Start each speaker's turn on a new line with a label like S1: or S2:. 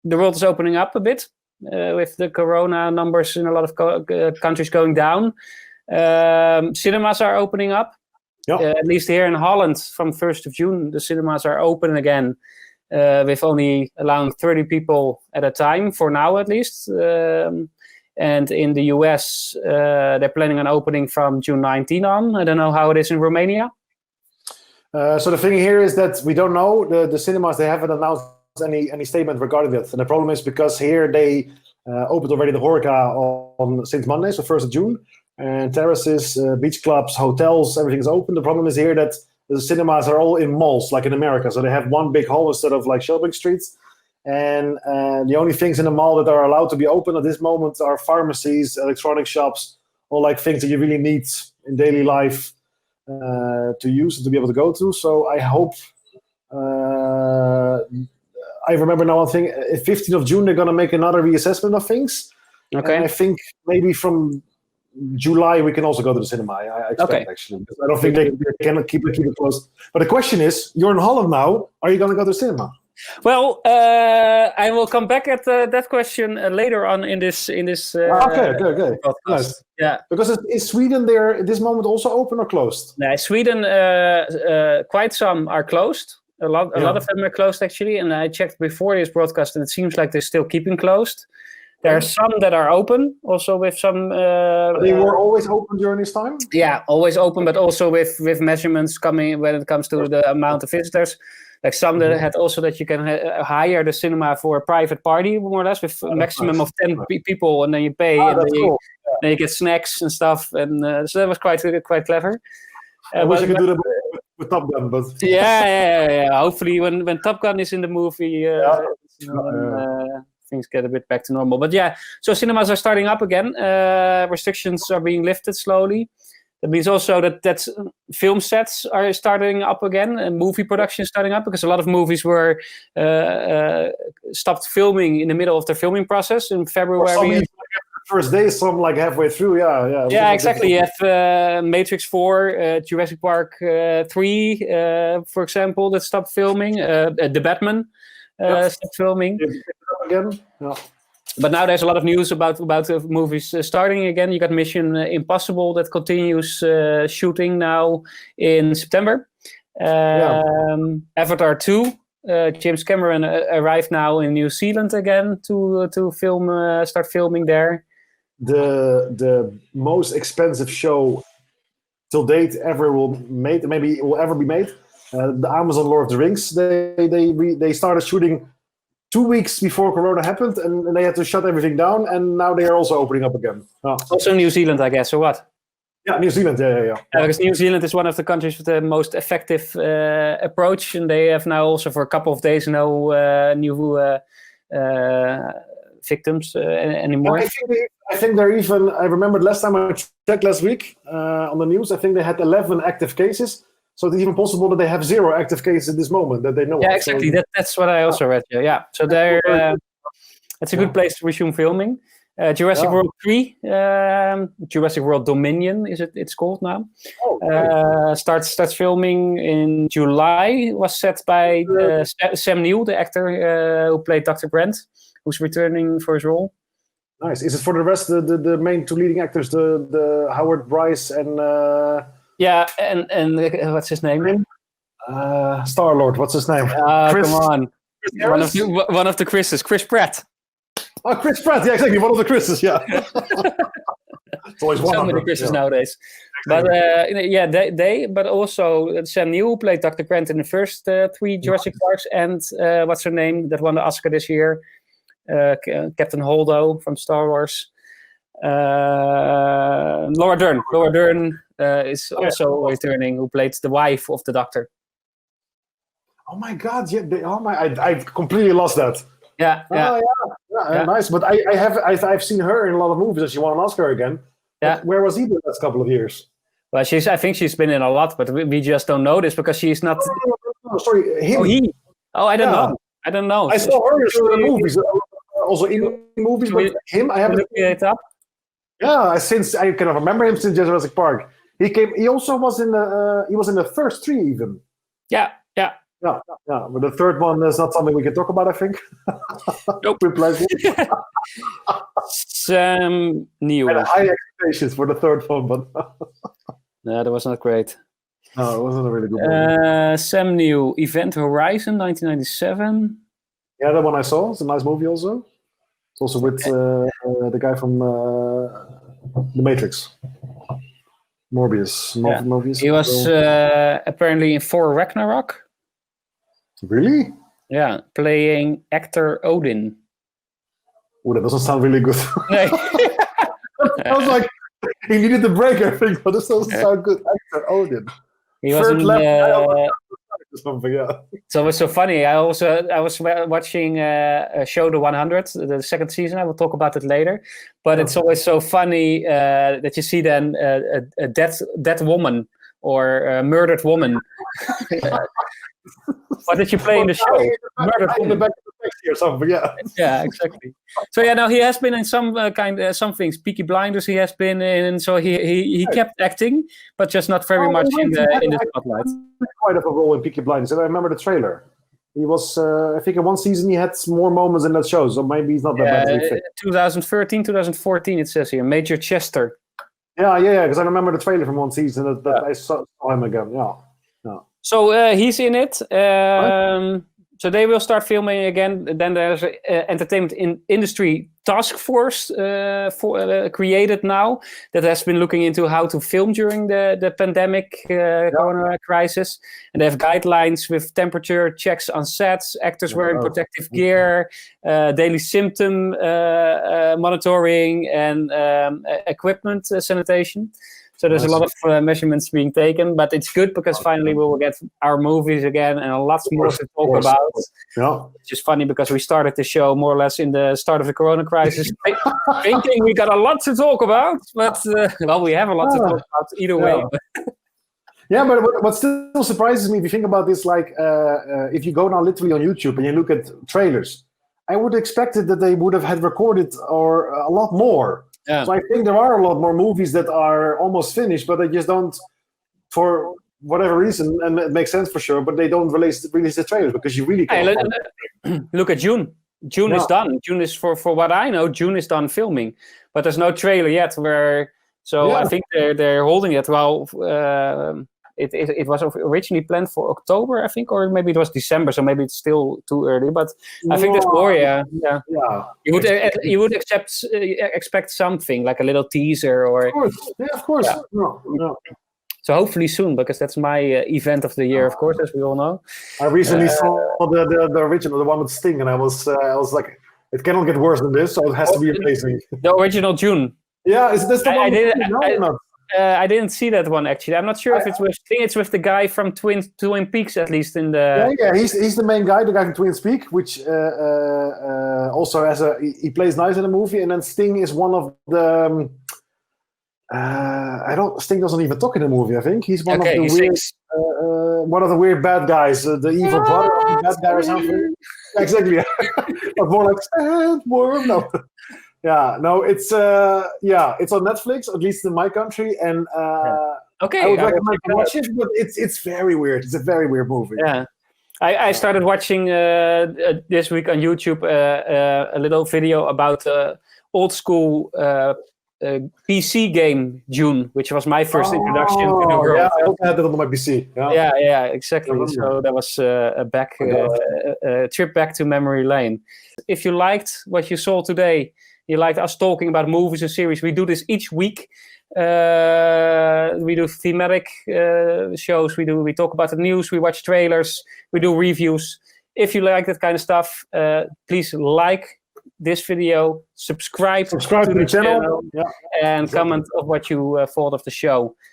S1: the world is opening up a bit with the corona numbers in a lot of countries going down. Cinemas are opening up. At least here in Holland, from 1st of June, the cinemas are open again, with only allowing 30 people at a time, for now at least. And in the US, they're planning on opening from June 19 on. I don't know how it is in Romania.
S2: So the thing here is that we don't know. The cinemas, they haven't announced any statement regarding that. And the problem is because here they opened already the Horeca since Monday, so 1st of June. And terraces, beach clubs, hotels, everything's open. The problem is here that the cinemas are all in malls, like in America. So they have one big hall instead of like shopping streets. And the only things in the mall that are allowed to be open at this moment are pharmacies, electronic shops, all like things that you really need in daily life to use and to be able to go to. So I hope, I remember now one thing, 15th of June, they're going to make another reassessment of things.
S1: Okay.
S2: And I think maybe from July we can also go to the cinema. I expect actually. I don't think they can keep it closed. But the question is, you're in Holland now. Are you going to go to the cinema?
S1: Well, I will come back at that question later on in this.
S2: Okay. Nice.
S1: Yeah.
S2: Because is Sweden there at this moment also open or closed?
S1: No, Sweden, quite some are closed. A lot of them are closed actually. And I checked before this broadcast, and it seems like they're still keeping closed. There are some that are open, also with some...
S2: they were always open during this time?
S1: Yeah, always open, but also with measurements coming when it comes to the amount of visitors. Like some that had also that you can hire the cinema for a private party, more or less, with a maximum of 10 people, and then you pay, and then you get snacks and stuff. And so that was quite clever.
S2: I wish I could do that with Top Gun, but...
S1: Yeah. Hopefully when Top Gun is in the movie... things get a bit back to normal. But yeah, so cinemas are starting up again. Restrictions are being lifted slowly. That means also that film sets are starting up again, and movie production is starting up, because a lot of movies were stopped filming in the middle of their filming process in February.
S2: First day, some like halfway through,
S1: Yeah, exactly. You have Matrix 4, Jurassic Park 3, for example, that stopped filming. The Batman stopped filming.
S2: Again. Yeah.
S1: But now there's a lot of news about movies starting again. You got Mission Impossible that continues shooting now in September. Avatar 2, James Cameron arrived now in New Zealand again to start filming there.
S2: The most expensive show till date ever maybe will ever be made. The Amazon Lord of the Rings. They started shooting 2 weeks before Corona happened, and they had to shut everything down, and now they are also opening up again.
S1: Also New Zealand, I guess, or what?
S2: Yeah, New Zealand, yeah.
S1: Because New Zealand is one of the countries with the most effective approach, and they have now also for a couple of days no new victims anymore.
S2: I think they're even, I remembered last time I checked last week on the news, I think they had 11 active cases. So it's even possible that they have 0 active cases at this moment that they know of.
S1: Yeah, exactly. So, that's what I also read. Yeah. So it's a good place to resume filming. Jurassic World 3, Jurassic World Dominion it's called now. Starts filming in July. Was set by Sam Neill, the actor who played Dr. Brent, who's returning for his role.
S2: Nice. Is it for the rest the main 2 leading actors, the Howard Bryce and?
S1: Yeah, and what's his name?
S2: Star-Lord, what's his name?
S1: Chris, come on. One of the Chris's, Chris Pratt.
S2: Oh, Chris Pratt, yeah, exactly, one of the Chris's, yeah. It's always one
S1: so many Chris's nowadays. Exactly. But but also Sam Neill, who played Dr. Grant in the first 3 Jurassic Parks, and what's her name, that won the Oscar this year? Captain Holdo from Star Wars. Laura Dern is also returning, who played the wife of the Doctor.
S2: Oh my God! Yeah, I completely lost that.
S1: Yeah.
S2: Nice. But I've seen her in a lot of movies, and she won an Oscar again.
S1: Yeah.
S2: But where was he the last couple of years?
S1: Well, I think she's been in a lot, but we just don't know this because she's not.
S2: No, sorry, him.
S1: I don't know.
S2: I saw her in movies, also in movies, but him, I haven't.
S1: It up.
S2: Yeah, since I can remember him since Jurassic Park. He also was in the. He was in the first 3 even.
S1: Yeah.
S2: Yeah. But the third one is not something we can talk about, I think.
S1: Nope. Sam Neill.
S2: I had high expectations for the third one, but
S1: no, that was not great.
S2: No, it wasn't a really good movie.
S1: Sam Neill, Event Horizon, 1997.
S2: Yeah, that one I saw. It's a nice movie also. It's also with the guy from The Matrix. Morbius.
S1: He was apparently in Thor Ragnarok.
S2: Really?
S1: Yeah, playing actor Odin.
S2: Oh, that doesn't sound really good.
S1: Nee.
S2: I was like, he needed the break, I think, but this doesn't sound good. Actor Odin.
S1: He was
S2: something, yeah.
S1: So it was so funny. I was watching a show, The 100, the second season. I will talk about it later. But it's always so funny that you see then a dead woman or a murdered woman. What did you play in the show? Murdered woman.
S2: Back to the taxi or something, yeah.
S1: Yeah, exactly. So yeah, no, he has been in some some things. Peaky Blinders, he has been in. So he kept acting, but just not very much in the spotlight.
S2: Quite of a role in Peaky Blinders, and I remember the trailer. He was, I think, in one season he had more moments in that show, so maybe he's not that badly fit.
S1: 2013, 2014, it says here, Major Chester.
S2: Yeah, because I remember the trailer from one season that I saw him again. Yeah.
S1: So he's in it. So they will start filming again. Then there's an entertainment industry task force created now that has been looking into how to film during the pandemic corona crisis. And they have guidelines with temperature checks on sets, actors wearing protective gear, daily symptom monitoring, and equipment sanitation. So there's a lot of measurements being taken, but it's good because finally we will get our movies again and lots more to talk about.
S2: Yeah.
S1: It's just funny because we started the show more or less in the start of the corona crisis, thinking we got a lot to talk about, but we have a lot to talk about either way.
S2: Yeah, but what still surprises me, if you think about this, like if you go now literally on YouTube and you look at trailers, I would have expected that they would have had recorded or a lot more. Yeah. So I think there are a lot more movies that are almost finished, but they just don't, for whatever reason, and it makes sense for sure, but they don't release the trailers because you really can't.
S1: Look at June. June is done. June is, for what I know, June is done filming, but there's no trailer yet. I think they're holding it. Well, it was originally planned for October, I think, or maybe it was December, so maybe it's still too early. But I think there's more. Yeah. You would expect something like a little teaser, or
S2: of course. Yeah. No.
S1: So hopefully soon, because that's my event of the year, of course, as we all know.
S2: I recently saw the original, the one with Sting, and I was like, it cannot get worse than this, so it has to be amazing.
S1: The original June.
S2: Yeah, is this the one?
S1: I didn't see that one actually. I'm not sure if it's with Sting. It's with the guy from Twin Peaks, at least in the.
S2: Yeah. He's the main guy, the guy from Twin Peaks, which also he plays nice in the movie. And then Sting is one of the. Sting doesn't even talk in the movie. I think he's one of the weird bad guys, the evil brother of the bad guy or something. Exactly. But more like Sandworm. No. Yeah, no, it's on Netflix, at least in my country, and I would recommend to watch it, but it's very weird. It's a very weird movie.
S1: Yeah, I started watching this week on YouTube a little video about old school PC game June, which was my first introduction to the world.
S2: Yeah, I also had that on my PC.
S1: Yeah, exactly. So that was a trip back to memory lane. If you liked what you saw today, you liked us talking about movies and series, we do this each week. We do thematic shows. We talk about the news. We watch trailers. We do reviews. If you like that kind of stuff, please like this video, subscribe to the channel, and comment of what you thought of the show.